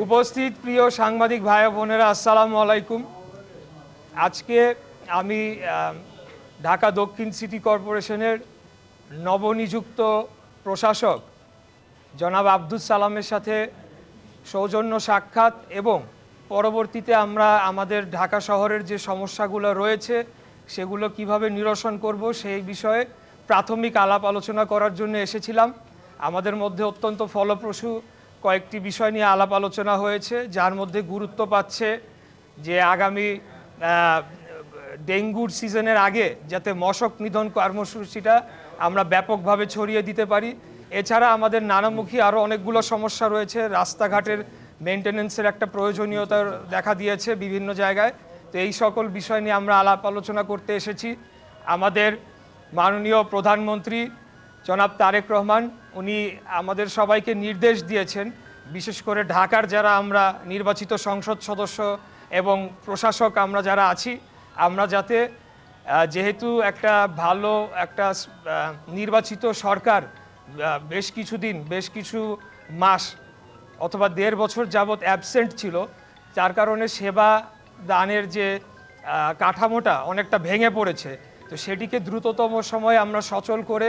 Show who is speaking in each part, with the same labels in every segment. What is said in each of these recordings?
Speaker 1: উপস্থিত প্রিয় সাংবাদিক ভাই বোনেরা, আসসালামু আলাইকুম। আজকে আমি ঢাকা দক্ষিণ সিটি কর্পোরেশনের নবনিযুক্ত প্রশাসক জনাব আব্দুস সালামের সাথে সৌজন্য সাক্ষাৎ এবং পরবর্তীতে আমরা আমাদের ঢাকা শহরের যে সমস্যাগুলো রয়েছে সেগুলো কিভাবে নিরসন করব সেই বিষয়ে প্রাথমিক আলাপ আলোচনা করার জন্য এসেছিলাম। আমাদের মধ্যে অত্যন্ত ফলপ্রসূ কয়েকটি বিষয় নিয়ে আলাপ আলোচনা হয়েছে, যার মধ্যে গুরুত্ব পাচ্ছে যে আগামী ডেঙ্গুর সিজনের আগে যাতে মশক নিধন কর্মসূচিটা আমরা ব্যাপকভাবে ছড়িয়ে দিতে পারি। এছাড়া আমাদের নানামুখী আরও অনেকগুলো সমস্যা রয়েছে। রাস্তাঘাটের মেনটেন্যান্সের একটা প্রয়োজনীয়তা দেখা দিয়েছে বিভিন্ন জায়গায়। তো এই সকল বিষয় নিয়ে আমরা আলাপ আলোচনা করতে এসেছি। আমাদের মাননীয় প্রধানমন্ত্রী জনাব তারেক রহমান উনি আমাদের সবাইকে নির্দেশ দিয়েছেন, বিশেষ করে ঢাকার যারা আমরা নির্বাচিত সংসদ সদস্য এবং প্রশাসক আমরা যারা আছি, আমরা যাতে যেহেতু একটা ভালো একটা নির্বাচিত সরকার বেশ কিছু মাস অথবা 1.5 বছর যাবৎ অ্যাবসেন্ট ছিল, যার কারণে সেবা দানের যে কাঠামোটা অনেকটা ভেঙে পড়েছে। তো সেটিকে দ্রুততম সময়ে আমরা সচল করে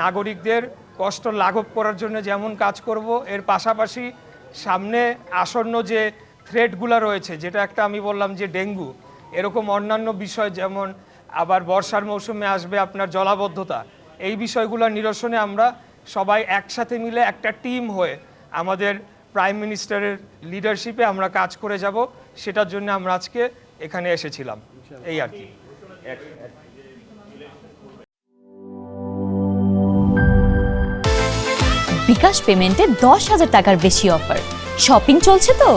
Speaker 1: নাগরিকদের কষ্ট লাঘব করার জন্য যেমন কাজ করব, এর পাশাপাশি সামনে আসন্ন যে থ্রেটগুলো রয়েছে, যেটা একটা আমি বললাম যে ডেঙ্গু, এরকম অন্যান্য বিষয় যেমন আবার বর্ষার মৌসুমে আসবে আপনার জলাবদ্ধতা, এই বিষয়গুলো নিরসনে আমরা সবাই একসাথে মিলে একটা টিম হয়ে আমাদের প্রাইম মিনিস্টারের লিডারশিপে আমরা কাজ করে যাব। সেটার জন্য আমরা আজকে এখানে এসেছিলাম, এই আর কি।
Speaker 2: বিকাশ পেমেন্টে 10,000 টাকার বেশি অফার, শপিং চলছে তো।